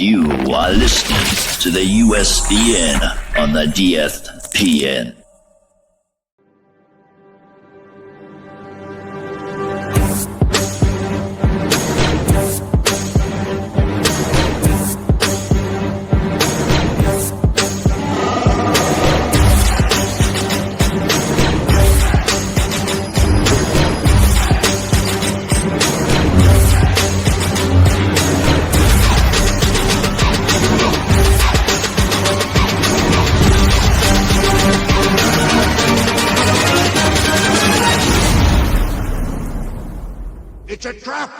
You are listening to the USDN on the DFPN. It's a trap!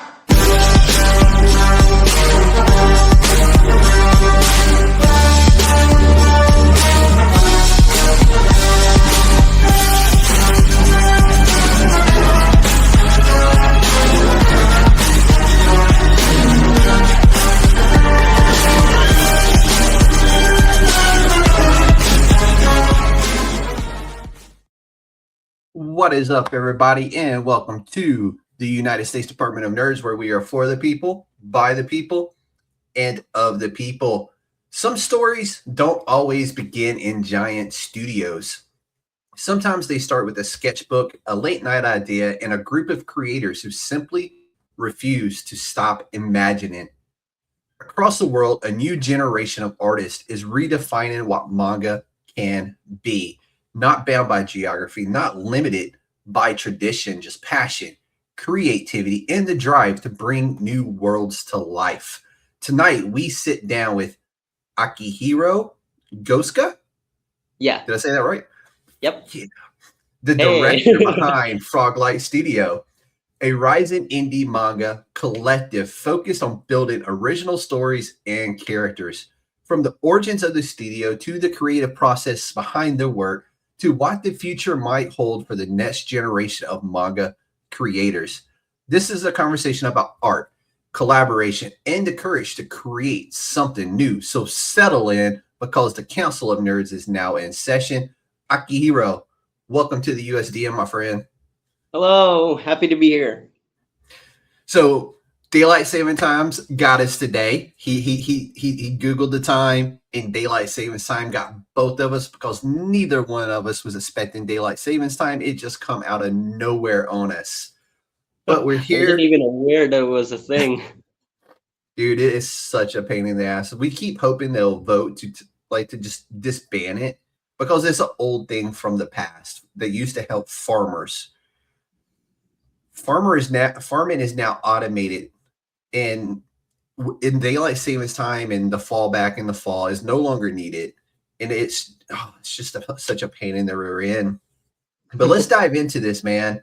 What is up, everybody, and welcome to the United States Department of Nerds, where we are for the people, by the people, and of the people. Some stories don't always begin in giant studios. Sometimes they start with a sketchbook, a late night idea, and a group of creators who simply refuse to stop imagining. Across the world, a new generation of artists is redefining what manga can be. Not bound by geography, not limited by tradition, just passion, creativity, and the drive to bring new worlds to life. Tonight, we sit down with Akihiro Goska. Yeah. Did I say that right? Yep. Yeah. The director behind Froglight Studio, a rising indie manga collective focused on building original stories and characters. From the origins of the studio to the creative process behind the work, to what the future might hold for the next generation of manga creators. This is a conversation about art, collaboration, and the courage to create something new. So settle in, because the Council of Nerds is now in session. Akihiro, welcome to the USDN, my friend. Hello, happy to be here. So daylight saving times got us today. He Googled the time, and daylight savings time got both of us because neither one of us was expecting daylight savings time. It just come out of nowhere on us. But we're here. I wasn't even aware that was a thing. Dude, it is such a pain in the ass. We keep hoping they'll vote to just disband it, because it's an old thing from the past that used to help farmers. Farming is now automated, and in daylight savings time and the fallback in the fall is no longer needed, and it's just such a pain in the rear end. But let's dive into this, man,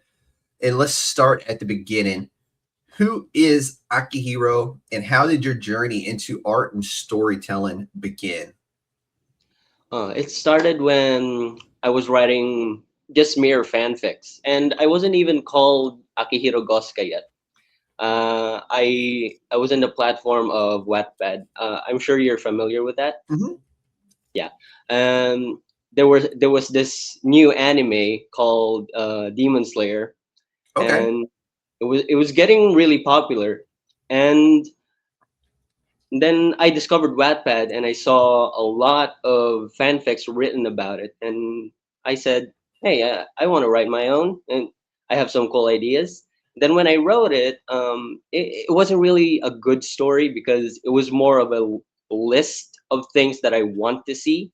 and let's start at the beginning. Who is Akihiro, and how did your journey into art and storytelling begin? It started when I was writing just mere fanfics, and I wasn't even called Akihiro Goska yet. I was in the platform of Wattpad. I'm sure you're familiar with that. Mm-hmm. Yeah. There was this new anime called Demon Slayer, Okay. and it was getting really popular. And then I discovered Wattpad, and I saw a lot of fanfics written about it, and I said, "Hey, I want to write my own, and I have some cool ideas." Then when I wrote it, it wasn't really a good story, because it was more of a list of things that I want to see,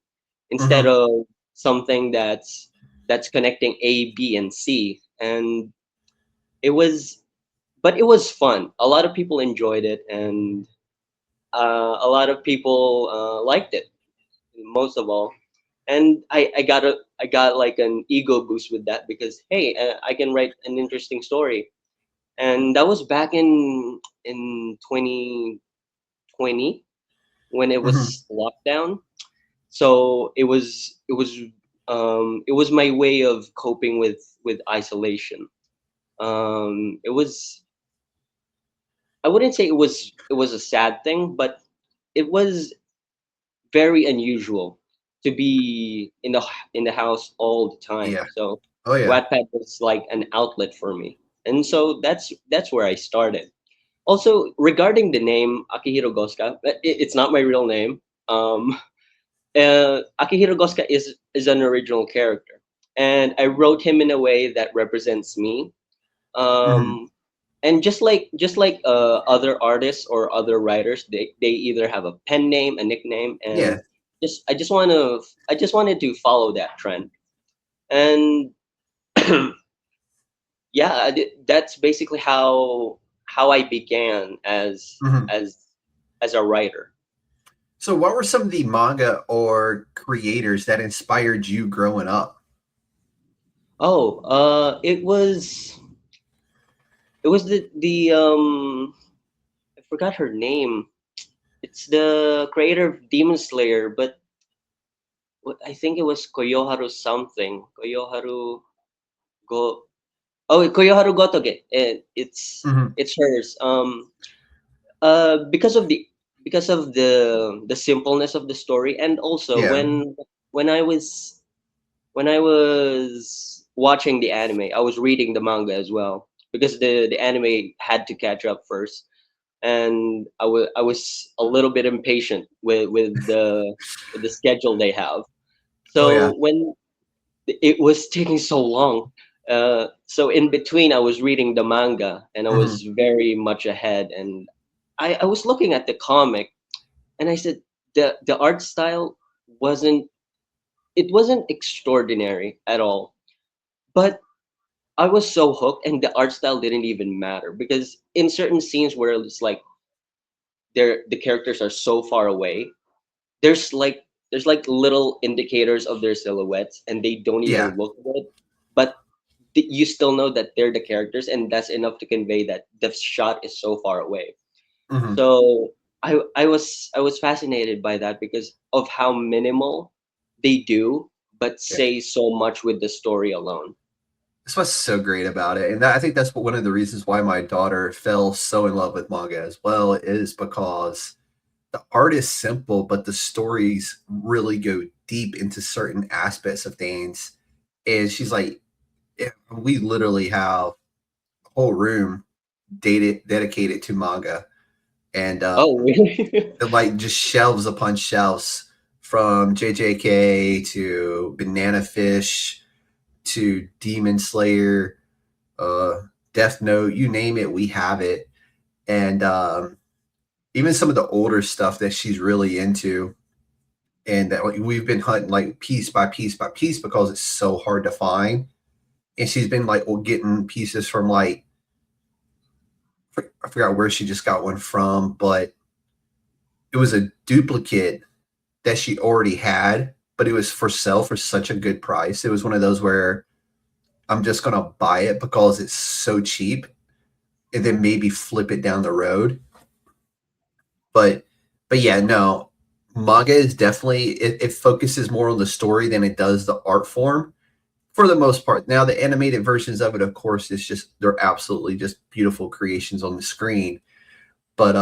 instead of something that's connecting A, B, and C. And it was fun. A lot of people enjoyed it, and a lot of people liked it, most of all. And I got like an ego boost with that, because hey, I can write an interesting story. And that was back in 2020, when it was lockdown. So it was my way of coping with isolation. It was, I wouldn't say it was a sad thing, but it was very unusual to be in the house all the time. Yeah. So Oh yeah. Wattpad was like an outlet for me, and so that's where I started. Also, regarding the name Akihiro Goska, it's not my real name. Um, Akihiro Goska is an original character, and I wrote him in a way that represents me. Hmm. And just like other artists or other writers, they either have a pen name, a nickname, Yeah. and I just wanted to follow that trend. And yeah, that's basically how I began Hmm. as a writer. So, what were some of the manga or creators that inspired you growing up? Oh, it was the I forgot her name. It's the creator of Demon Slayer, but I think it was Koyoharu something. Koyoharu Go. Oh, Koyoharu Gotoge. Hmm. It's hers. Because of the simpleness of the story, and also Yeah. when I was when I was watching the anime, I was reading the manga as well because the anime had to catch up first, and I was a little bit impatient with the schedule they have. Oh yeah. So when it was taking so long, so in between I was reading the manga and I Hmm. was very much ahead, and I was looking at the comic and I said the art style wasn't it wasn't extraordinary at all, but I was so hooked, and the art style didn't even matter because in certain scenes where it's like the characters are so far away, there's like there's like little indicators of their silhouettes, and they don't Yeah. even look good, but you still know that they're the characters, and that's enough to convey that the shot is so far away. Hmm. So I was fascinated by that because of how minimal they do, but Yeah. say so much with the story alone. That's what's so great about it, and I think that's one of the reasons why my daughter fell so in love with manga as well, is because the art is simple, but the stories really go deep into certain aspects of things. And she's like, yeah, we literally have a whole room dedicated to manga, and Oh, really? like just shelves upon shelves from JJK to Banana Fish to Demon Slayer, uh, Death Note, you name it, we have it. And even some of the older stuff that she's really into, and that we've been hunting like piece by piece by piece because it's so hard to find. And she's been like getting pieces from like, I forgot where she just got one from, but it was a duplicate that she already had, but it was for sale for such a good price. It was one of those where I'm just gonna buy it because it's so cheap, and then maybe flip it down the road. But yeah, no, manga is definitely, it focuses more on the story than it does the art form for the most part. Now the animated versions of it, of course, is just, they're absolutely just beautiful creations on the screen. But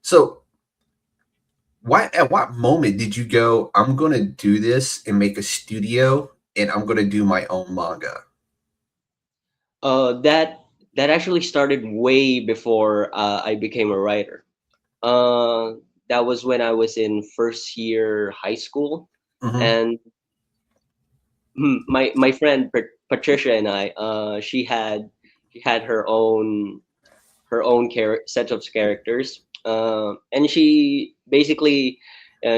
so at what moment did you go, I'm gonna do this and make a studio and I'm gonna do my own manga? That actually started way before I became a writer. Uh, that was when I was in first year high school, Hmm. and my friend Patricia and I, she had her own set of characters, and she basically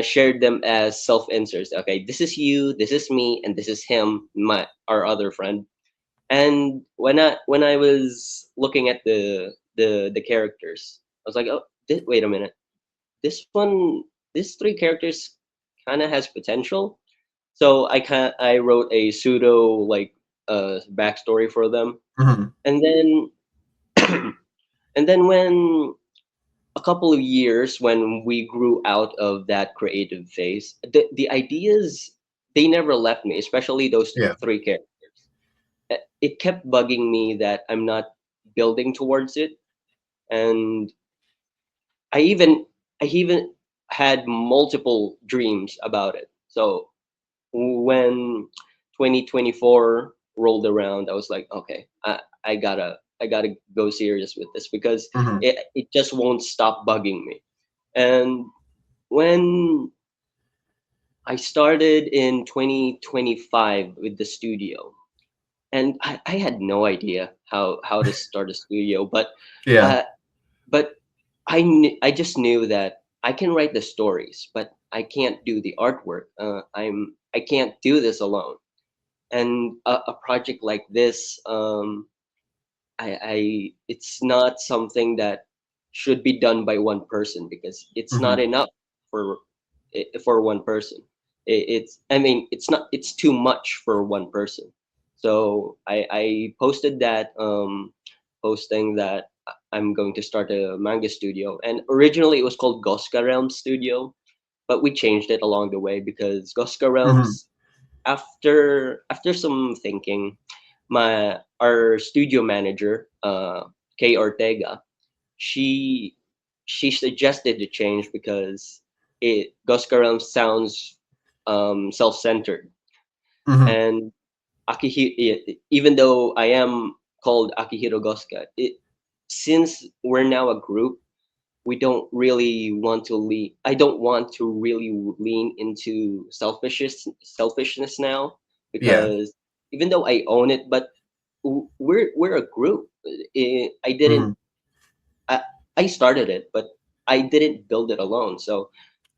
shared them as self inserts. Okay, this is you, this is me, and this is him, my our other friend. And when I was looking at the characters, I was like, oh, wait a minute, this one, these three characters kind of has potential. So I wrote a pseudo like backstory for them, Hmm. and then and then when a couple of years when we grew out of that creative phase, the ideas, they never left me, especially those Yeah. three characters. It kept bugging me that I'm not building towards it, and I even I even had multiple dreams about it. So when 2024 rolled around, I was like, okay, I gotta go serious with this because Hmm. it just won't stop bugging me. And when I started in 2025 with the studio, and I had no idea how to start a studio, Yeah. uh, but I just knew that I can write the stories, but I can't do the artwork. I can't do this alone. And a project like this, I it's not something that should be done by one person because it's not Hmm. enough for for one person. It's I mean it's too much for one person. So I posted that posting that I'm going to start a manga studio, and originally it was called Goska Realm Studio, but we changed it along the way because Goska Hmm. Realms, after some thinking, our studio manager, Kay Ortega, she she suggested the change because it Goskaram sounds self-centered, Hmm. and even though I am called Akihiro Goska, since we're now a group, we don't really want to lean. I don't want to really lean into selfishness now Yeah. because even though I own it, but we're a group. I didn't. Hmm. I, I started it, but I didn't build it alone. So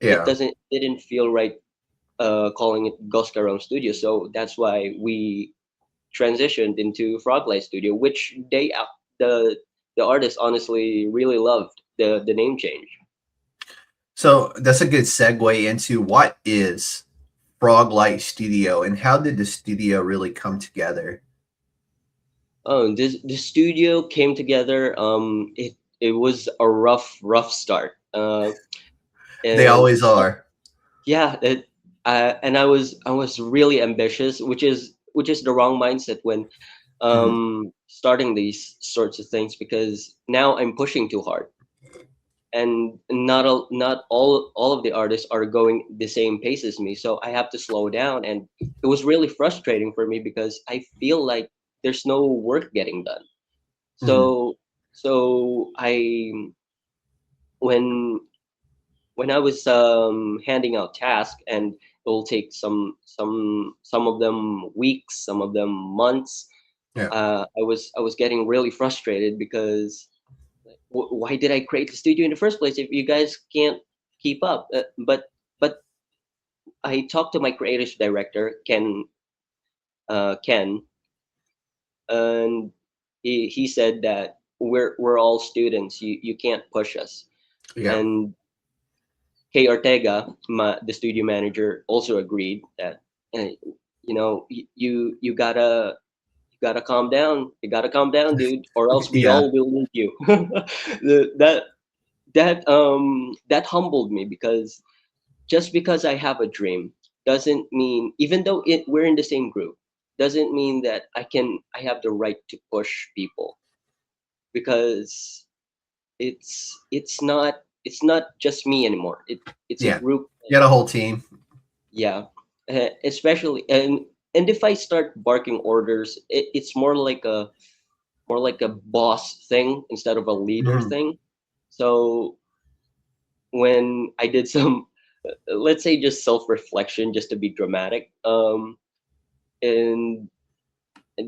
Yeah. it didn't feel right calling it Goscaron Studio. So that's why we transitioned into Froglight Studio, which the the artist honestly really loved the name change. So that's a good segue into what is Froglight Studio and how did the studio really come together? Oh, this the studio came together. It was a rough start. They And always are. yeah, and I was really ambitious, which is the wrong mindset when Mhm. starting these sorts of things because now I'm pushing too hard, and not all of the artists are going the same pace as me, so I have to slow down, and it was really frustrating for me because I feel like there's no work getting done. Mhm. So I when I was handing out tasks, and it will take some of them weeks, some of them months. Yeah. I was getting really frustrated because why did I create the studio in the first place if you guys can't keep up? But I talked to my creative director Ken, and he said that we're all students. You can't push us. Yeah. And Kay Ortega, the studio manager, also agreed that uh, you gotta calm down. You gotta calm down, dude, or else we Yeah. all will leave you. That humbled me because just because I have a dream doesn't mean, even though we're in the same group, doesn't mean that I have the right to push people because it's not just me anymore. It's a Yeah. group. You got a whole team. Yeah, especially and if I start barking orders, it's more like a boss thing instead of a leader Mhm. thing. So when I did some, let's say, just self-reflection, just to be dramatic, and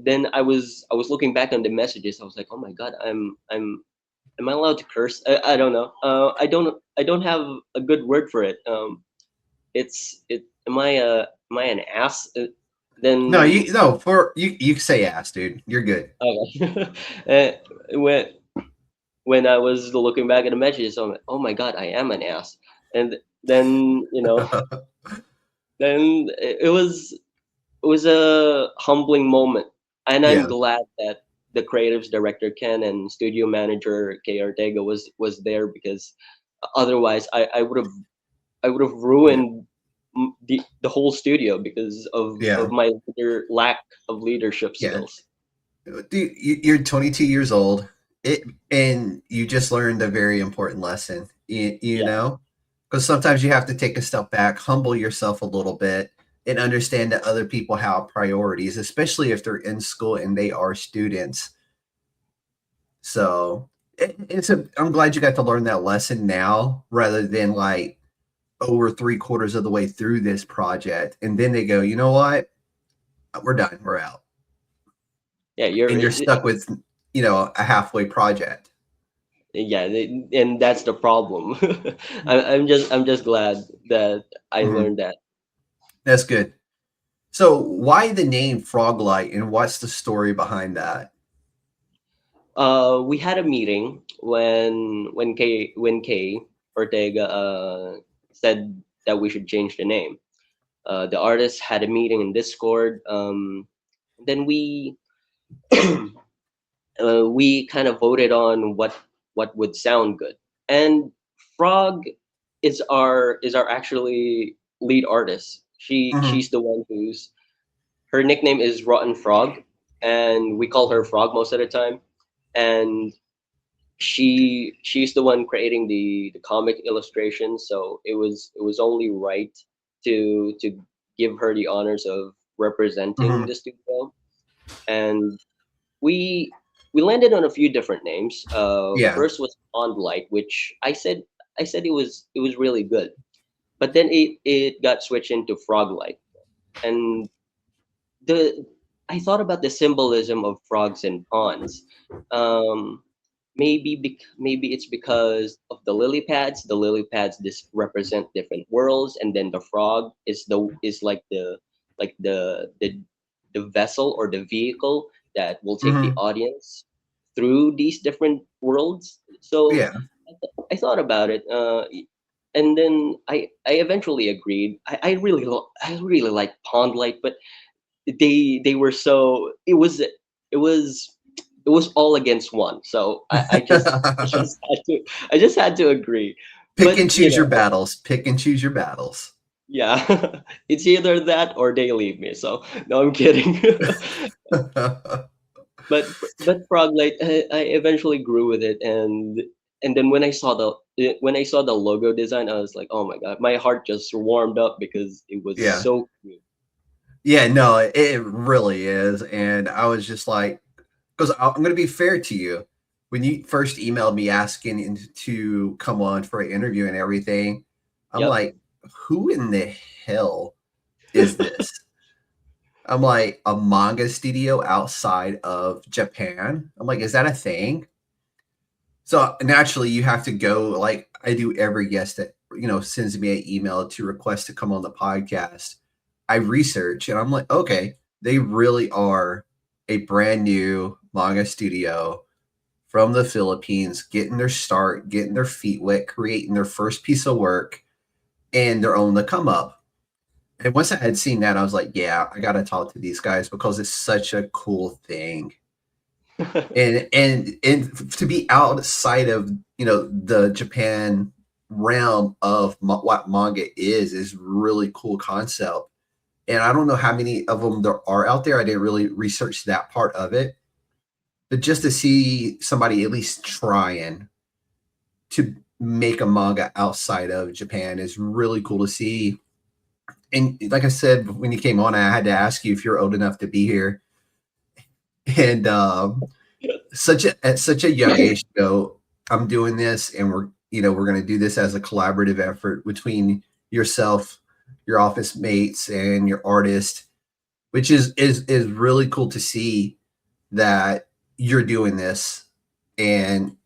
then I was looking back on the messages. I was like, oh my god, am I allowed to curse? I don't know. I don't have a good word for it. Am I an ass? No, Then you no for you say ass, dude. You're good. okay. When I was looking back at the messages, I'm like, oh my god, I am an ass. And then then it was a humbling moment, and I'm Yeah. glad that the creatives director Ken and studio manager Kay Ortega was there because otherwise I would have Yeah. ruined the whole studio because Yeah. of my lack of leadership Yeah. skills. Dude, you're 22 years old. And you just learned a very important lesson. You Yeah, know, because sometimes you have to take a step back, humble yourself a little bit, and understand that other people have priorities, especially if they're in school and they are students. So I'm glad you got to learn that lesson now rather than like over 3/4 of the way through this project. And then they go, you know what? We're done. We're out. Yeah, you're And you're stuck with, a halfway project. yeah, and that's the problem. I'm just glad that I Mhm. learned that. That's good. So why the name Froglight and what's the story behind that? We had a meeting when Kay Ortega said that we should change the name. The artists had a meeting in Discord. Then we kind of voted on what would sound good. And Frog is our actually lead artist. Mhm. She's the one who's her nickname is Rotten Frog, and we call her Frog most of the time. And she's the one creating the comic illustrations, so it was only right to give her the honors of representing Mhm. the studio. And we we landed on a few different names. Yeah. First was Pond Light, which I said it was really good, but then it got switched into Frog Light. And the I thought about the symbolism of frogs and ponds. Um, maybe it's because of the lily pads. The lily pads this represent different worlds, and then the frog is like the vessel or the vehicle that will take the Mhm. audience through these different worlds. So Yeah. I thought about it, and then I eventually agreed. I really like Pond Light, but they were so it was all against one. So I just had to agree. Pick But and choose your battles. Pick and choose your battles. yeah, it's either that or they leave me. So no, I'm kidding. but Froglight, I eventually grew with it. And then when I saw the logo design, I was like, oh my god, my heart just warmed up because it was Yeah. so cute. Yeah, no, it really is. And I was just like, because I'm going to be fair to you. When you first emailed me asking to come on for an interview and everything, I'm Yep. like, who in the hell is this? I'm like, a manga studio outside of Japan. I'm like, is that a thing? So naturally, you have to go. Like I do every guest that sends me an email to request to come on the podcast. I research and I'm like, okay, they really are a brand new manga studio from the Philippines, getting their start, getting their feet wet, creating their first piece of work, and they're on the come up. And once I had seen that, I was like, yeah, I got to talk to these guys because it's such a cool thing. And to be outside of the Japan realm of what manga is really cool concept. And I don't know how many of them there are out there. I didn't really research that part of it, but just to see somebody at least trying to make a manga outside of Japan is really cool to see. And like I said when you came on, I had to ask you if you're old enough to be here. And at such a young age to go, I'm doing this, and we're going to do this as a collaborative effort between yourself, your office mates, and your artist, which is really cool to see that you're doing this. And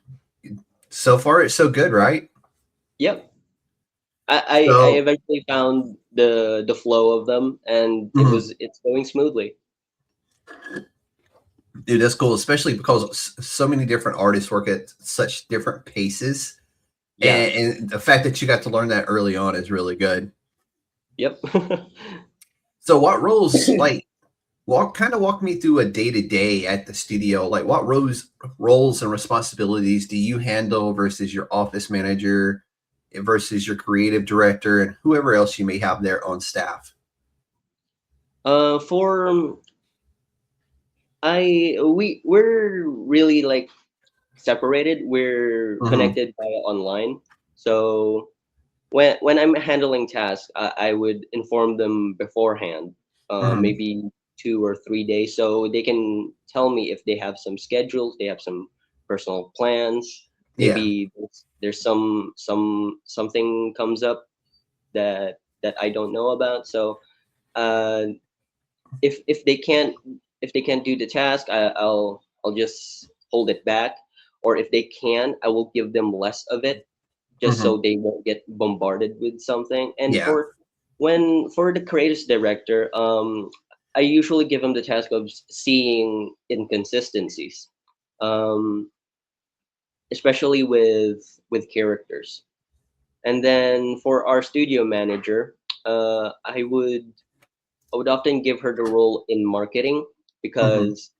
so far it's so good, right? Yep. I So eventually found the flow of them, and mhm, it's going smoothly. dude, that's cool, especially because so many different artists work at such different paces. Yeah. And the fact that you got to learn that early on is really good. Yep. So what roles, like, walk me through a day to day at the studio. Like, what roles and responsibilities do you handle versus your office manager versus your creative director and whoever else you may have there on staff? For I we're really like separated. We're Hmm. connected by online. So when I'm handling tasks, I would inform them beforehand, Hmm. maybe 2 or 3 days, so they can tell me if they have some schedules, they have some personal plans. Yeah. Maybe there's something comes up that I don't know about. So uh, if they can't do the task, I'll just hold it back. Or if they can, I will give them less of it, just Hmm. so they won't get bombarded with something. And Yeah. for the creative director, I usually give them the task of seeing inconsistencies, um, especially with characters. And then for our studio manager, I would often give her the role in marketing, Hmm. because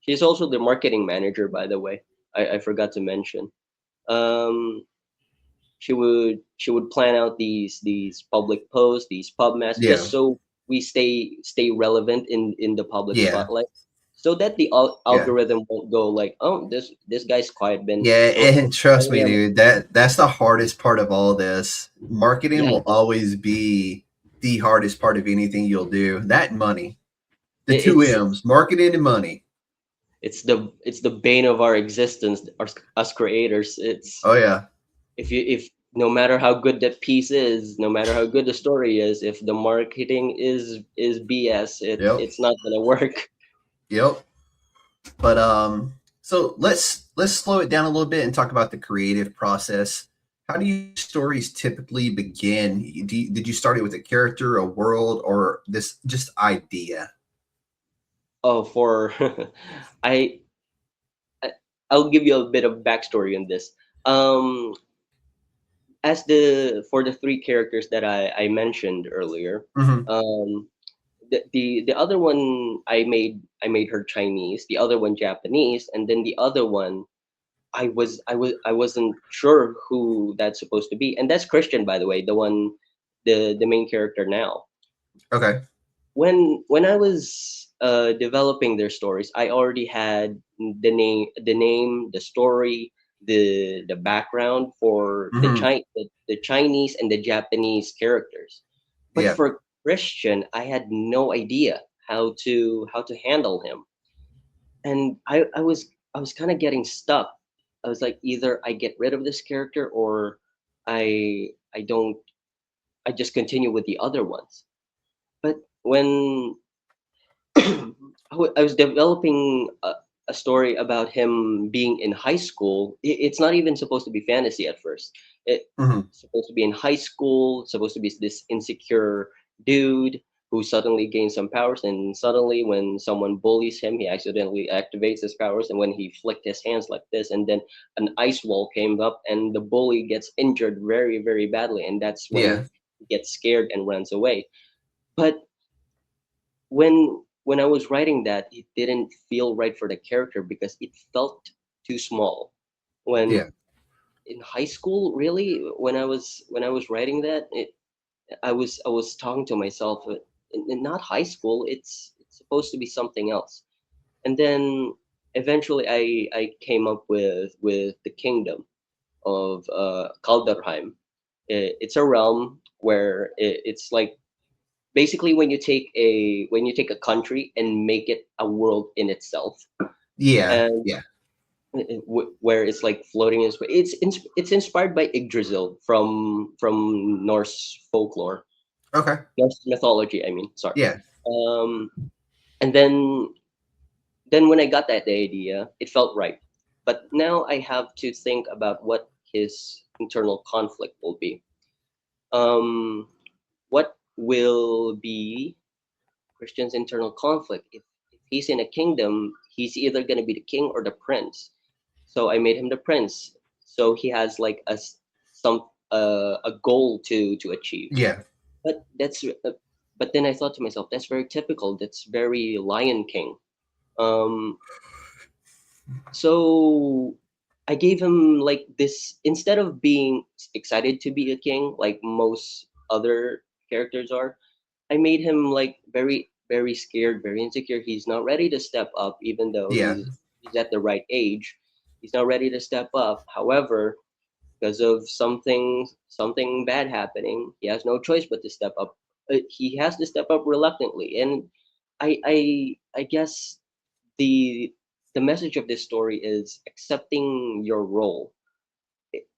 she's also the marketing manager, by the way. I forgot to mention. Um, she would plan out these public posts, these pub masks, Yeah. just so we stay relevant in the public Yeah. spotlight, so that the Yeah. algorithm won't go like, oh, this guy's quiet, been Yeah, don't and trust follow me, him. dude, that's the hardest part of all this. Marketing Yeah, will always be the hardest part of anything you'll do. That and money. The two it's M's, marketing and money. it's the bane of our existence, us creators. It's Oh yeah. if no matter how good that piece is, no matter how good the story is, if the marketing is BS, Yep. it's not gonna work. Yep. But so let's slow it down a little bit and talk about the creative process. How do your stories typically begin? Did you start it with a character, a world, or this just idea? Oh, I, I I'll give you a bit of backstory on this. Um, as the for the three characters that I mentioned earlier, Hmm. um, the other one I made her Chinese, the other one Japanese, and then the other one I wasn't sure who that's supposed to be, and that's Christian, by the way, the main character now. Okay. When I was developing their stories, I already had the story, the background for Hmm. the Chinese and the Japanese characters. But Yeah. for Christian, I had no idea how to handle him, and I was kind of getting stuck. I was like, either I get rid of this character, or I don't I just continue with the other ones. But when I was developing a story about him being in high school. It's not even supposed to be fantasy at first. It's Hmm. supposed to be in high school, supposed to be this insecure dude who suddenly gains some powers, and suddenly when someone bullies him, he accidentally activates his powers, and when he flicked his hands like this, and then an ice wall came up, and the bully gets injured very, very badly, and that's when Yeah. he gets scared and runs away. But when I was writing that, it didn't feel right for the character because it felt too small. When Yeah. in high school, really, when I was writing that, I was talking to myself. Not high school. It's supposed to be something else. And then eventually, I came up with the kingdom of Kaldorheim. It's a realm where it's like basically when you take a country and make it a world in itself, Yeah. and Yeah. where it's like floating in space. It's inspired by Yggdrasil from Norse folklore, Okay. Norse mythology, I mean, sorry. Yeah. um and then when I got that idea, it felt right. But now I have to think about what his internal conflict will be. um what will be Christian's internal conflict? If he's in a kingdom, he's either going to be the king or the prince. So I made him the prince. So he has like a goal to achieve. Yeah. But but then I thought to myself, that's very typical. That's very Lion King. Um, so I gave him like this, instead of being excited to be a king like most other characters are. I made him like very, very scared, very insecure. He's not ready to step up, even though Yeah. he's at the right age. He's not ready to step up. However, because of something bad happening, he has no choice but to step up. He has to step up reluctantly, and I guess the the message of this story is accepting your role.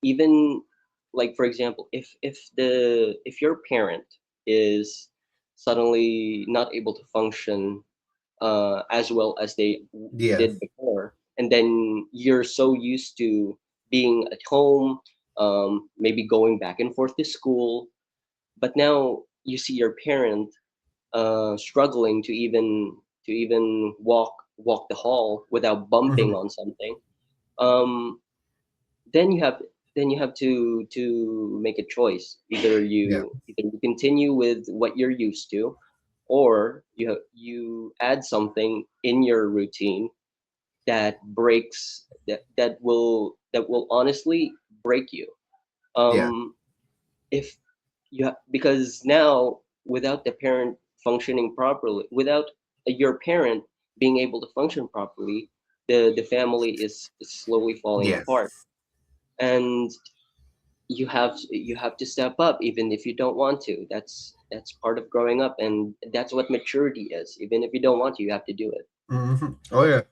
Even, like, for example, if your parent is suddenly not able to function as well as they Yeah. did before, and then you're so used to being at home, maybe going back and forth to school, but now you see your parent struggling to even walk the hall without bumping Hmm. on something. um, then you have to make a choice. Yeah. Either you continue with what you're used to, or you add something in your routine that breaks that will honestly break you. Yeah. um if because now, without the parent functioning properly, without your parent being able to function properly, the family is slowly falling Yeah. apart. And you have to step up even if you don't want to. That's part of growing up, and that's what maturity is. Even if you don't want to, you have to do it. Oh yeah.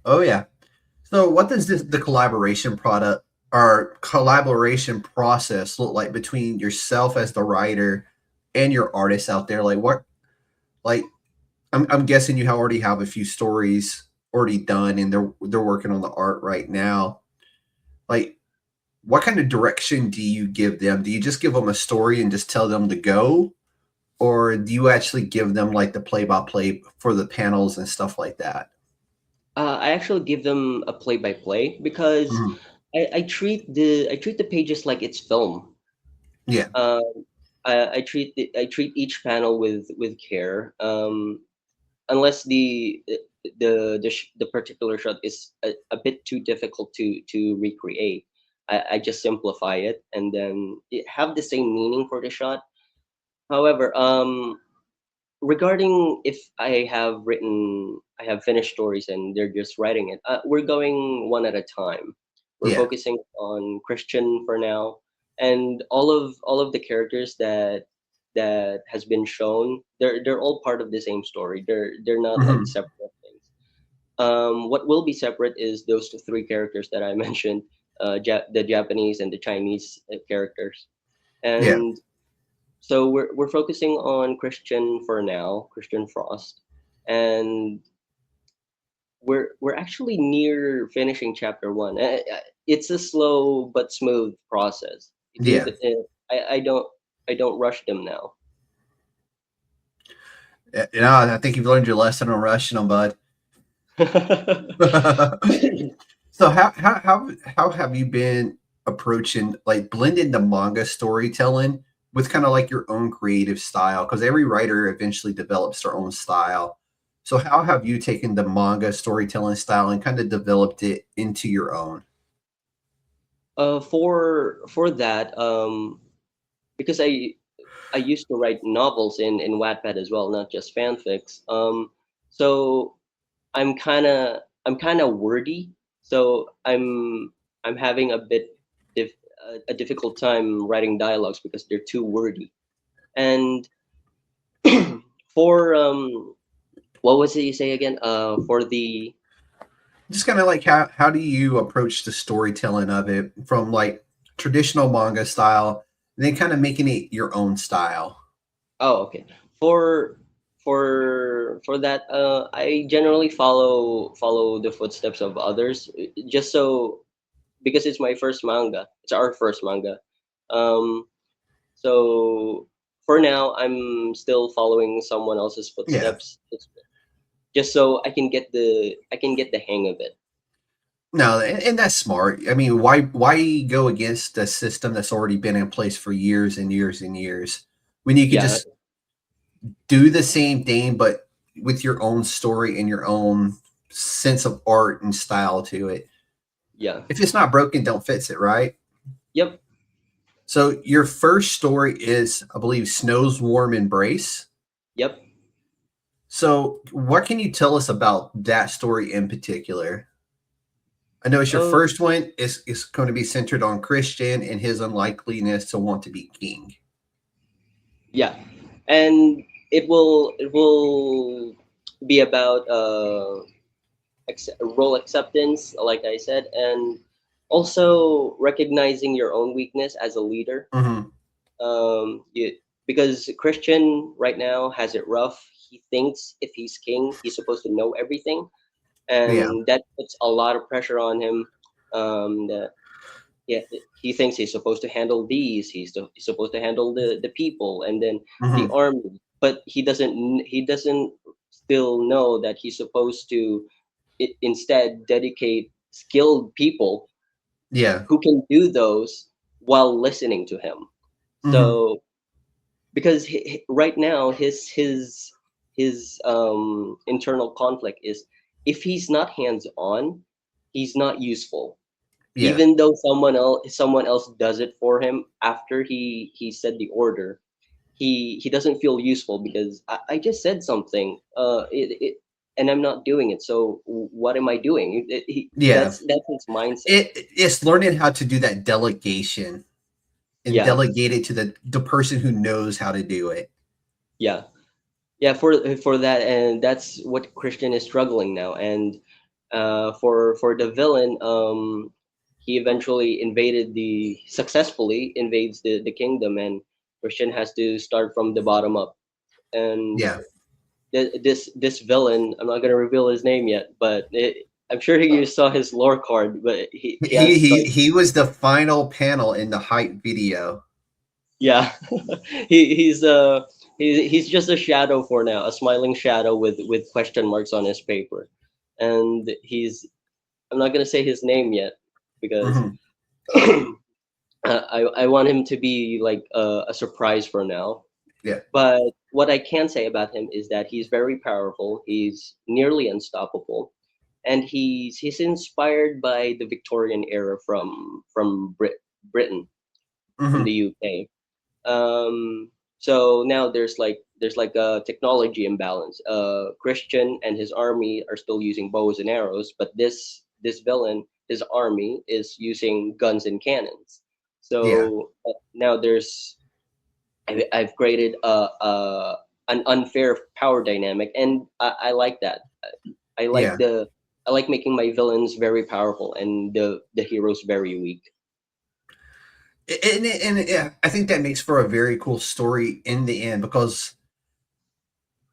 Oh yeah. So, what does the collaboration product or collaboration process look like between yourself as the writer and your artists out there? Like, what, like, I'm guessing you already have a few stories already done, and they're working on the art right now. Like, what kind of direction do you give them? Do you just give them a story and just tell them to go, or do you actually give them like the play by play for the panels and stuff like that? I actually give them a play by play because Mhm. I treat the pages like it's film. Yeah. Uh, I treat each panel with care. Unless the particular shot is a bit too difficult to recreate, I just simplify it and then it have the same meaning for the shot. However, regarding if I have finished stories and they're just writing it, we're going one at a time. We're Yeah. focusing on Christian for now, and all of the characters that has been shown, they're all part of the same story. They're not like Mhm. separate things. What will be separate is those three characters that I mentioned, the Japanese and the Chinese characters. Yeah. And so we're focusing on Christian for now, Christian Frost, and we're actually near finishing chapter one. It's a slow but smooth process. Yeah. I I don't rush them now. You know, I think you've learned your lesson on rushing them, bud. So how have you been approaching like blending the manga storytelling with kind of like your own creative style? Because every writer eventually develops their own style. So how have you taken the manga storytelling style and kind of developed it into your own? For that, because I used to write novels in Wattpad as well, not just fanfics. So I'm kind of wordy. So I'm having a difficult time writing dialogues because they're too wordy. And for what was it you say again? For the Just kind of like how do you approach the storytelling of it from like traditional manga style, and then kind of making it your own style? oh, okay. For for that, I generally follow the footsteps of others, just so because it's my first manga. It's our first manga. Um, so for now, I'm still following someone else's Yeah. footsteps, just so I can get the hang of it. No, and that's smart. I mean, why go against a system that's already been in place for years and years and years when you could Yeah, just do the same thing but with your own story and your own sense of art and style to it. yeah, If it's not broken, don't fix it, right? yep. So your first story is, I believe, Snow's Warm Embrace. Yep. So what can you tell us about that story in particular? I know it's your Oh, first one. It's going to be centered on Christian and his unlikeliness to want to be king. yeah. And it will be about role acceptance, like I said, and also recognizing your own weakness as a leader. Hmm. You, because Christian right now has it rough. He thinks if he's king, he's supposed to know everything, Yeah. and that puts a lot of pressure on him. That yeah, he thinks he's supposed to handle these. He's supposed to handle the people and then the Hmm. army, but he doesn't still know that he's supposed to instead dedicate skilled people Yeah. who can do those while listening to him. Hmm. So because right now his internal conflict is if he's not hands on, he's not useful. Yeah. Even though someone else does it for him after he said the order, he doesn't feel useful because I just said something and I'm not doing it, so what am I doing? Yeah. That's his mindset. It's learning how to do that delegation and Yeah, delegate it to the person who knows how to do it. yeah, yeah, for that, and that's what Christian is struggling now. And for the villain, he eventually successfully invades the kingdom, and Christian has to start from the bottom up. And Yeah. this villain, I'm not gonna reveal his name yet, but I'm sure you saw his lore card. But he He has he like, he was the final panel in the hype video. yeah, he's just a shadow for now, a smiling shadow with question marks on his paper, and I'm not gonna say his name yet because Hmm. I want him to be like a surprise for now. Yeah. But what I can say about him is that he's very powerful. He's nearly unstoppable, and he's inspired by the Victorian era Britain, from Hmm. the UK. So now there's like a technology imbalance. Christian and his army are still using bows and arrows, but this villain, his army is using guns and cannons. Yeah. So now I've created an unfair power dynamic, and I like that. I like Yeah. the I like making my villains very powerful and the heroes very weak. And yeah, I think that makes for a very cool story in the end because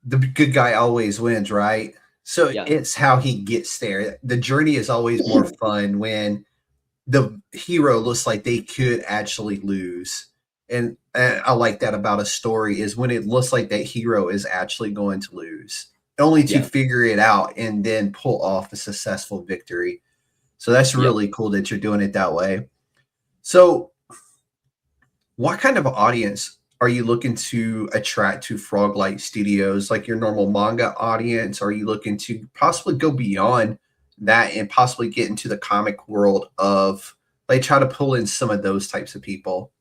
the good guy always wins, right? So Yeah, it's how he gets there. The journey is always more fun when the hero looks like they could actually lose. And I like that about a story is when it looks like that hero is actually going to lose, only to yeah, figure it out and then pull off a successful victory. So that's yep. really cool that you're doing it that way. So what kind of audience are you looking to attract to Froglight Studios? Like your normal manga audience? Are you looking to possibly go beyond that and possibly get into the comic world of like try to pull in some of those types of people?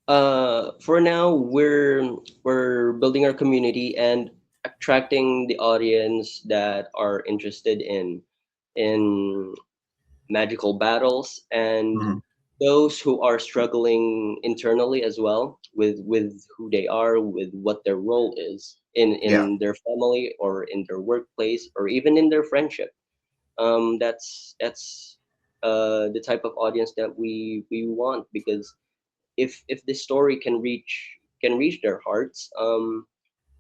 For now, we're building our community and attracting the audience that are interested in magical battles, and Mhm. those who are struggling internally as well with who they are, with what their role is Yeah. in their family or in their workplace or even in their friendship. That's the type of audience that we want, because if this story can reach their hearts,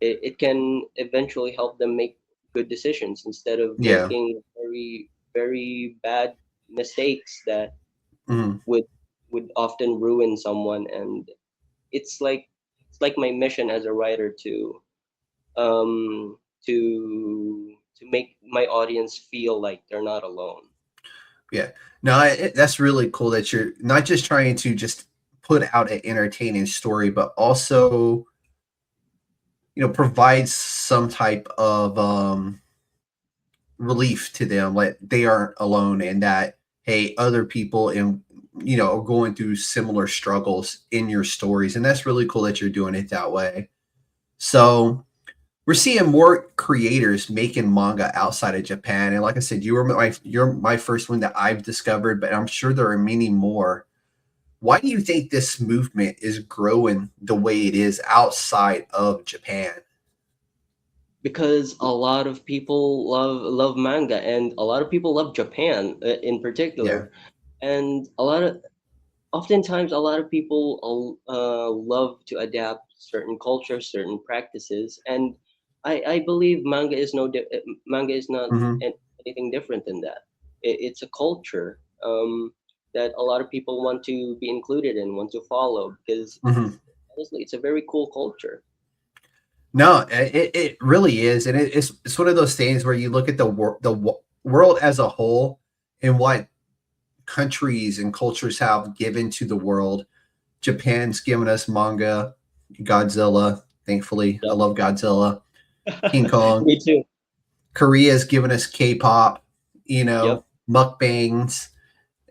it can eventually help them make good decisions instead of Yeah. making very very bad mistakes that Mhm. would would often ruin someone. And it's like my mission as a writer to make my audience feel like they're not alone. Yeah. No, that's really cool that you're not just trying to just put out an entertaining story, but also, provide some type of relief to them, like they aren't alone and that hey, other people in are going through similar struggles in your stories, and that's really cool that you're doing it that way. So we're seeing more creators making manga outside of Japan, and like I said, you're my first one that I've discovered, but I'm sure there are many more. Why do you think this movement is growing the way it is outside of Japan? because a lot of people love manga, and a lot of people love Japan in Yeah. particular, and oftentimes a lot of people love to adapt certain cultures, certain practices, and I believe manga is not Hmm. anything different than that. It's a culture that a lot of people want to be included in, want to follow, because Hmm. honestly, it's a very cool culture. No, it really is, and it's one of those things where you look at world as a whole and what countries and cultures have given to the world. Japan's given us manga, Godzilla. Thankfully, I Yep. love Godzilla. King Kong. Me too. Korea's given us K-pop. Yep. Mukbangs.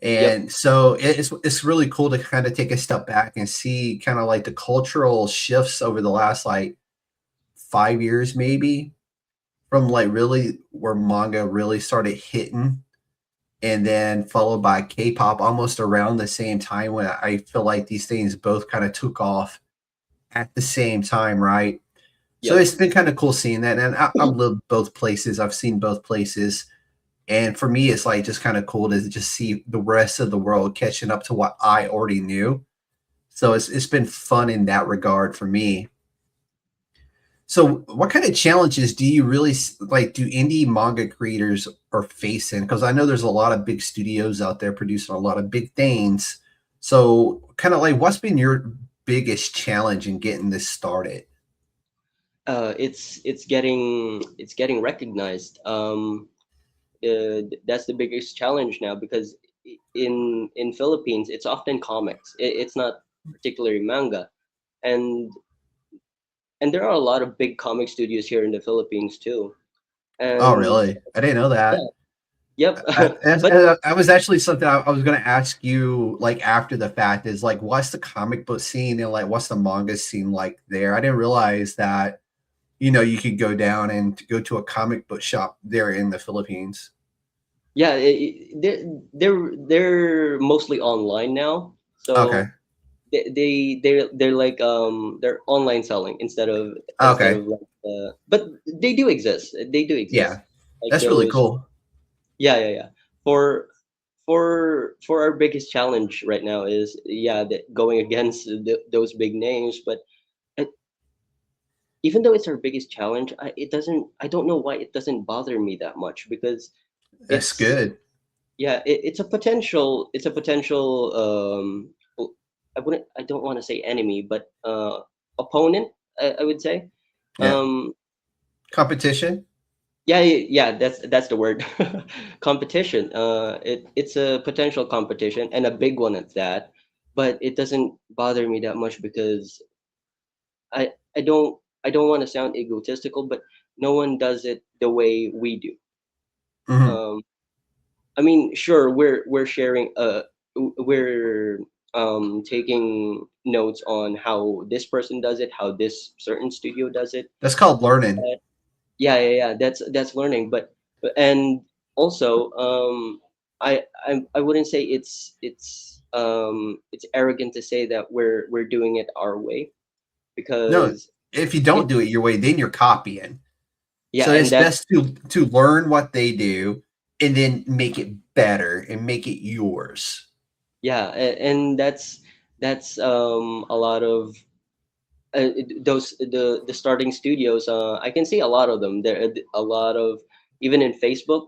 Yep. And so it's really cool to kind of take a step back and see kind of like the cultural shifts over the last like 5 years, maybe, from like really where manga really started hitting, and then followed by K-pop almost around the same time, when I feel like these things both kind of took off at the same time, right? So Yep. it's been kind of cool seeing that, and I've lived both places. I've seen both places, and for me, it's like just kind of cool to just see the rest of the world catching up to what I already knew. So it's been fun in that regard for me. So, what kind of challenges do you really like? Do indie manga creators are facing? Because I know there's a lot of big studios out there producing a lot of big things. So, kind of like, what's been your biggest challenge in getting this started? It's getting recognized. That's the biggest challenge now, because in Philippines it's often comics. It's not particularly manga, and there are a lot of big comic studios here in the Philippines too. Oh, And really? I didn't know yeah, that. yep. But I was actually something I was going to ask you like after the fact, is like, what's the comic book scene and like what's the manga scene like there? I didn't realize that you could go down and go to a comic book shop there in the Philippines. yeah, they're mostly online now, Okay. so they're like they're online selling instead Okay. of like but they do exist. They do exist, Yeah. like That's really those. cool. Yeah, yeah, yeah. For for our biggest challenge right now is, yeah, going against those big names. But it, even though it's our biggest challenge, I don't know why it doesn't bother me that much, because That's it's good. yeah, it's a potential I don't want to say enemy, but opponent, I would say. Yeah. um Competition. yeah, yeah, that's the word. Competition. It's a potential competition, and a big one at that, but it doesn't bother me that much, because I don't want to sound egotistical, but no one does it the way we do. Hmm. um I mean, sure, we're sharing we're taking notes on how this person does it, how this certain studio does it. That's called learning. Yeah, yeah, yeah. That's learning, and also I wouldn't say it's arrogant to say that we're doing it our way, No, because if you don't it do it your way, then you're copying. yeah, So and it's that's best to learn what they do and then make it better and make it yours. yeah, and that's a lot of those the starting studios. I can see a lot of them. There are a lot of, even in Facebook,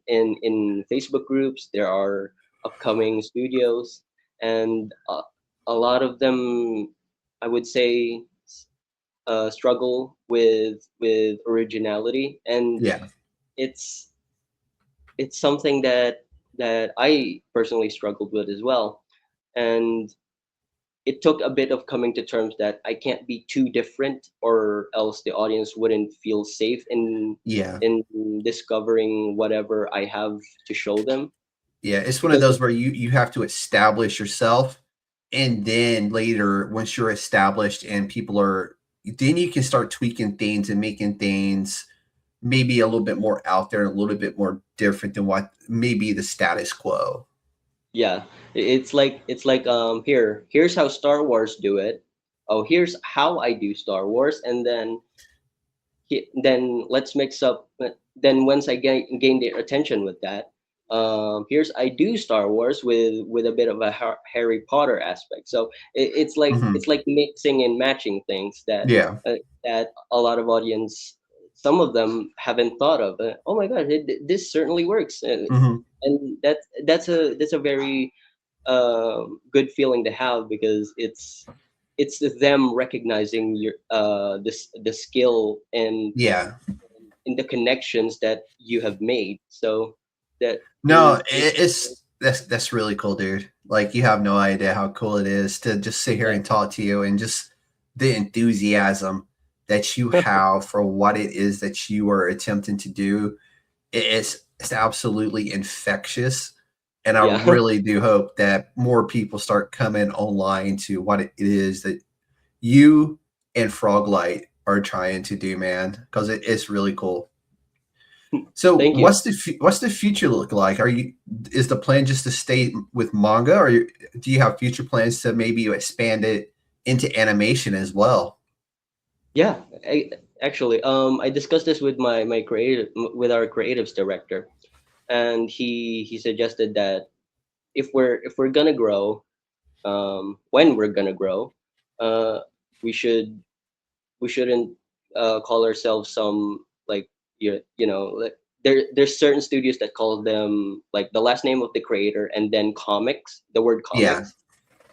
in Facebook groups, there are upcoming studios, and a lot of them, I would say, struggle with originality, and Yeah. it's it's something that I personally struggled with as well. And it took a bit of coming to terms that I can't be too different, or else the audience wouldn't feel safe Yeah. in discovering whatever I have to show them. Yeah. It's one of Because those where you have to establish yourself, and then later, once you're established and people are, then you can start tweaking things and making things maybe a little bit more out there, a little bit more different than what maybe the status quo. yeah, it's like here's how Star Wars do it. Oh, here's how I do Star Wars, and then then let's mix up. Then once I gain their attention with that, here's I do Star Wars with a bit of a Harry Potter aspect. So Mhm. it's like mixing and matching things Yeah. that a lot of audience, some of them haven't thought of. Oh my God, this certainly works, Mhm. and that's a very good feeling to have, because it's them recognizing your the skill and Yeah. in the connections that you have made. So that No, is really cool. that's really cool, dude. Like you have no idea how cool it is to just sit here Yeah. and talk to you and just the enthusiasm that you have for what it is that you are attempting to do. It's absolutely infectious. And I Yeah. really do hope that more people start coming online to what it is that you and Froglight are trying to do, man, because it's really cool. So, Thank you. what's the future look like? Is the plan just to stay with manga, or do you have future plans to maybe expand it into animation as well? Yeah, actually, I discussed this with my creative with our creatives director, and he suggested that if we're gonna grow, when we're gonna grow, uh, we should we shouldn't call ourselves some, like, like, there's certain studios that call them like the last name of the creator and then comics, the word Yeah, comics.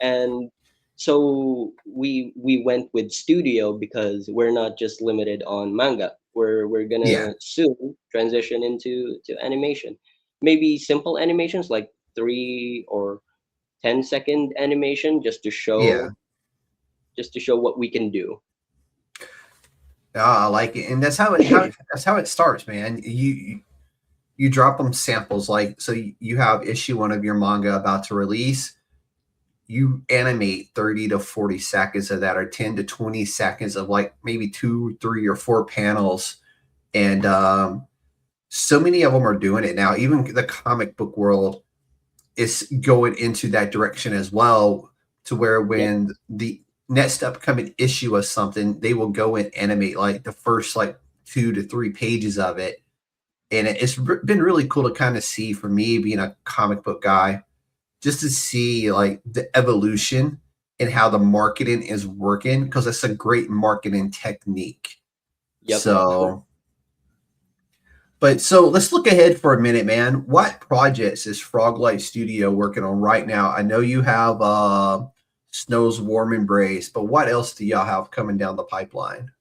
And so we went with studio because we're not just limited on manga. We're yeah, gonna soon transition into to animation, maybe simple animations like 3 or 10 second animation, yeah. just to show what we can do. I like it, and that's how it starts, man. You drop them samples, like so you have issue one of your manga about to release. You animate 30 to 40 seconds of that, or 10 to 20 seconds of like maybe two, three, or four panels, and so many of them are doing it now. Even the comic book world is going into that direction as well, to where Yep. when the next upcoming issue of something, they will go and animate like the first like 2 to 3 pages of it. And it's been really cool to kind of see, for me being a comic book guy, just to see like the evolution and how the marketing is working, because it's a great marketing technique. Yep. So but so let's look ahead for a minute, man. What projects is Froglight Studio working on right now? I know you have Snow's Warm Embrace, but what else do y'all have coming down the pipeline?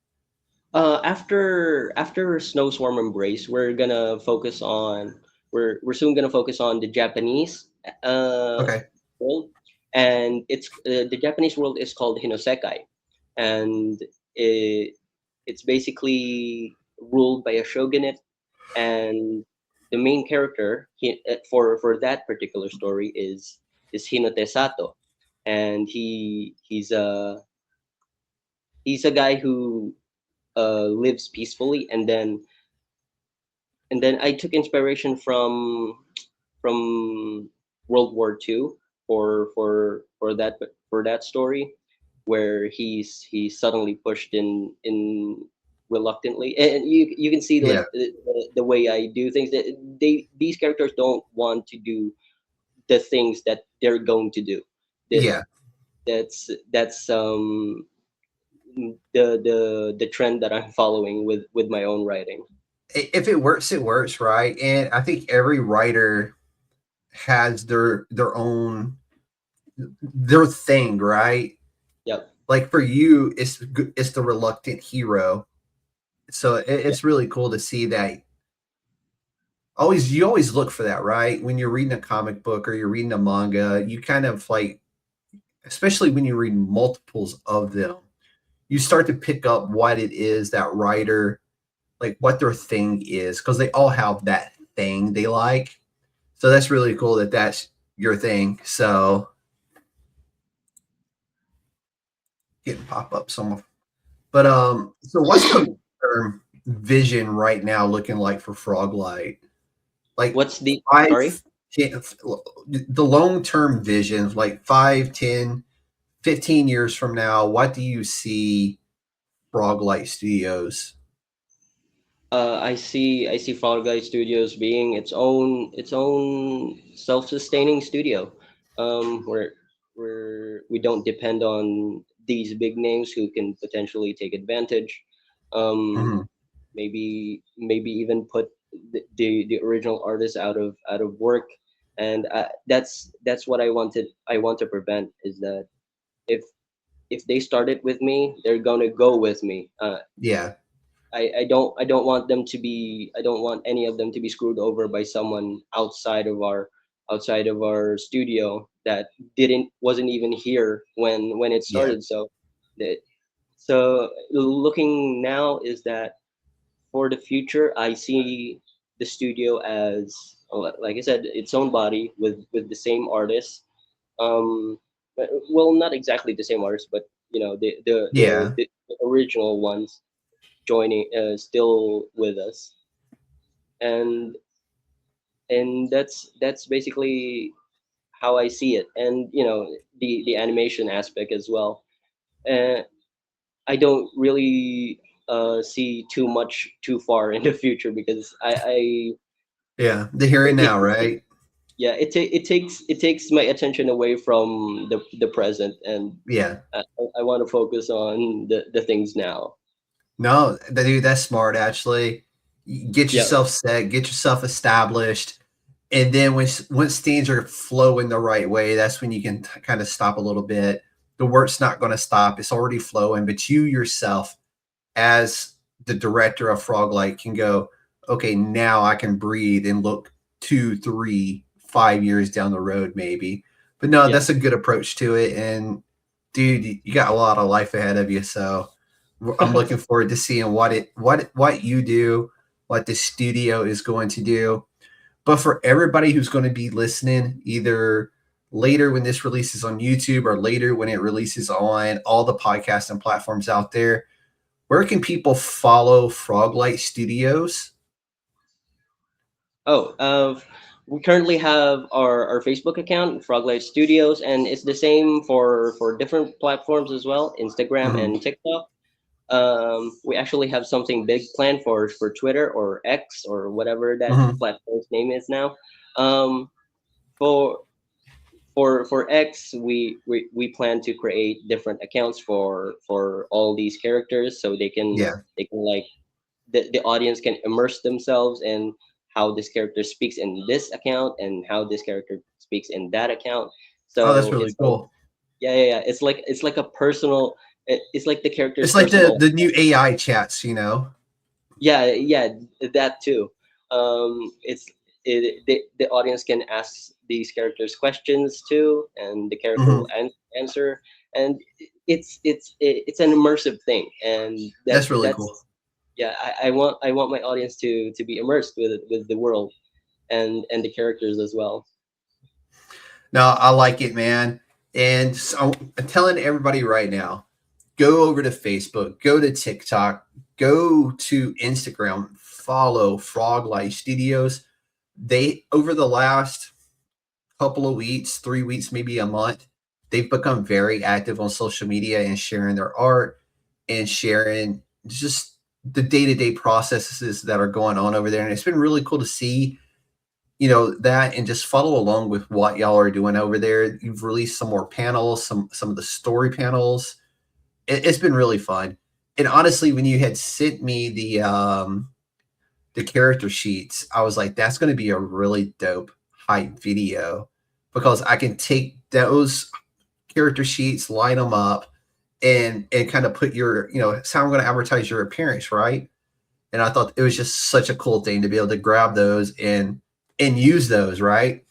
After Snowstorm Embrace, we're soon gonna focus on the Japanese uh, Okay. world, and the Japanese world is called Hinosekai, and it, it's basically ruled by a shogunate, and the main character for that particular story is Hinote Sato, and he's a guy who lives peacefully, and then I took inspiration from World War II for that story, where he's suddenly pushed in reluctantly, and you can see Yeah. like the way I do things, that these characters don't want to do the things that they're going to do. That Yeah. that's the trend that I'm following with my own writing. If it works, it works, right? And I think every writer has their own their thing, right? Yep. Like for you, it's the reluctant hero. So Yep. it's really cool to see that. Always, you always look for that, right? When you're reading a comic book or you're reading a manga, you kind of like, especially when you read multiples of them, you start to pick up what it is that writer, like what their thing is, because they all have that thing they like. So that's really cool that that's your thing. So getting pop up some, but so what's the term vision right now looking like for Froglight? Like What's the five, sorry? 10, the long term vision, like 5, 10, 15 years from now, what do you see Froglight Studios? I see Froglight Studios being its own self-sustaining studio, where we don't depend on these big names who can potentially take advantage. Um, Mhm. maybe even put the original artist out of work, and that's what I want to prevent, is that if if they started with me, they're gonna go with me. Yeah. I don't want them to be I don't want any of them to be screwed over by someone outside of our studio that didn't wasn't even here when it Yeah. started. So looking now is that for the future, I see the studio as, like I said, its own body with the same artists. Well, not exactly the same artists, but Yeah. the original ones joining, still with us, and that's basically how I see it, and the animation aspect as well. uh, I don't really see too much too far in the future, because I Yeah. The here and it, now, it right? yeah, it takes my attention away from the present, and Yeah. I want to focus on the things now. No, dude, that's smart actually. Get Yeah. yourself set, get yourself established, and then once things are flowing the right way, that's when you can kind of stop a little bit. The work's not going to stop; it's already flowing. But you yourself, as the director of Froglight, can go, okay, now I can breathe and look 2, 3, 5 years down the road, maybe. But no, Yeah. that's a good approach to it. And dude, you got a lot of life ahead of you. So I'm looking forward to seeing what you do, what the studio is going to do. But for everybody who's going to be listening, either later when this releases on YouTube or later when it releases on all the podcasts and platforms out there, where can people follow Froglight Studios? Oh, we currently have our Facebook account, Froglight Studios, and it's the same for different platforms as well, Instagram Mhm. and TikTok. We actually have something big planned for Twitter or X or whatever that Mhm. platform's name is now. Um, for for X, we plan to create different accounts for all these characters, so Yeah, they can like the audience can immerse themselves in how this character speaks in this account and how this character speaks in that account. oh, that's So really it's like, cool. yeah, yeah, yeah. It's like a personal. It's like the character's It's like the personal. the new AI chats, you know. Yeah, yeah, that too. The audience can ask these characters questions too, and the character will Mhm. answer, and it's an immersive thing, and That's really cool. that's yeah. I want my audience to be immersed with the world and the characters as well. No, I like it, man. And so I'm telling everybody right now, go over to Facebook, go to TikTok, go to Instagram, follow Froglight Studios. They over the last couple of weeks, 3 weeks, maybe a month, they've become very active on social media and sharing their art and sharing just the day-to-day processes that are going on over there. And it's been really cool to see, that and just follow along with what y'all are doing over there. You've released some more panels, some of the story panels. It's been really fun. And honestly, when you had sent me the character sheets, I was like, that's going to be a really dope hype video because I can take those character sheets, line them up, and kind of put your, it's how I'm going to advertise your appearance, right? And I thought it was just such a cool thing to be able to grab those and use those, right?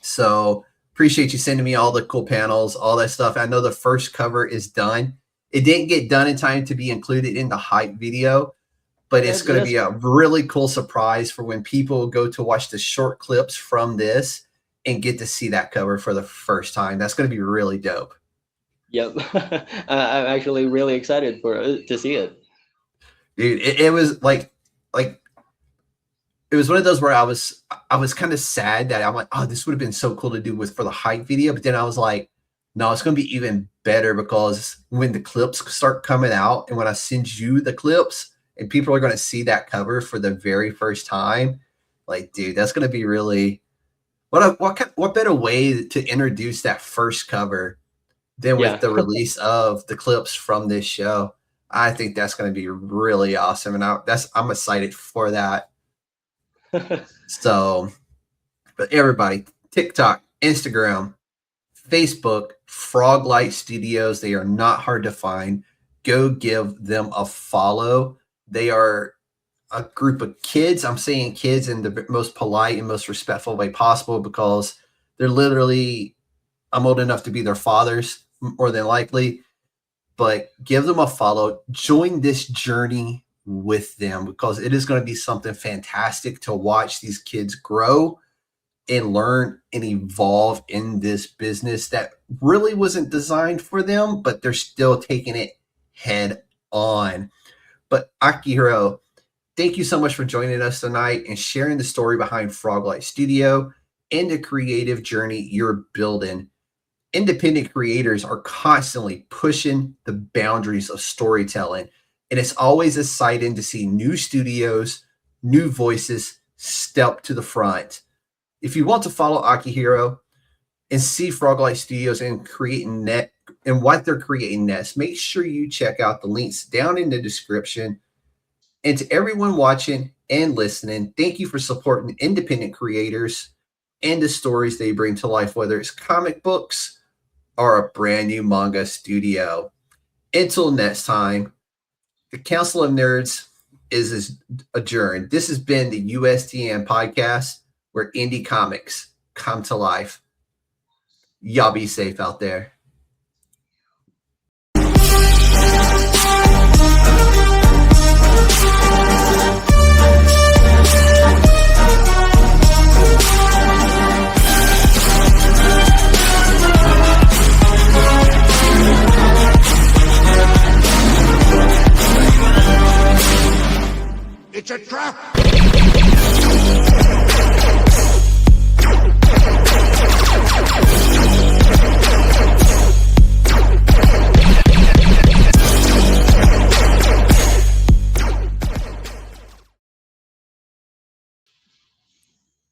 So appreciate you sending me all the cool panels, all that stuff. I know the first cover is done. It didn't get done in time to be included in the hype video, but it's That's going to that's be a really cool surprise for when people go to watch the short clips from this and get to see that cover for the first time. That's going to be really dope. Yep. I'm actually really excited to see it. Dude, it was like it was one of those where I was kind of sad that I'm like, oh, this would have been so cool to do with for the hype video, but then I was like, no, it's going to be even better because when the clips start coming out and when I send you the clips, and people are going to see that cover for the very first time, like, dude, that's going to be really what better way to introduce that first cover than with the release of the clips from this show. I think that's going to be really awesome, and I'm excited for that. So, but everybody, TikTok, Instagram, Facebook, Froglight Studios, they are not hard to find. Go give them a follow. They are a group of kids. I'm saying kids in the most polite and most respectful way possible, because they're literally, I'm old enough to be their fathers, more than likely. But give them a follow. Join this journey with them, because it is going to be something fantastic to watch these kids grow and learn and evolve in this business that really wasn't designed for them, but they're still taking it head on. But Akihiro, thank you so much for joining us tonight and sharing the story behind Froglight Studio and the creative journey you're building. Independent creators are constantly pushing the boundaries of storytelling, and it's always exciting to see new studios, new voices step to the front. If you want to follow Akihiro and see Froglight Studios and what they're creating next, make sure you check out the links down in the description. And to everyone watching and listening, thank you for supporting independent creators and the stories they bring to life, whether it's comic books or a brand new manga studio. Until next time, the Council of Nerds is adjourned. This has been the USDN Podcast, where indie comics come to life. Y'all be safe out there. It's a trap!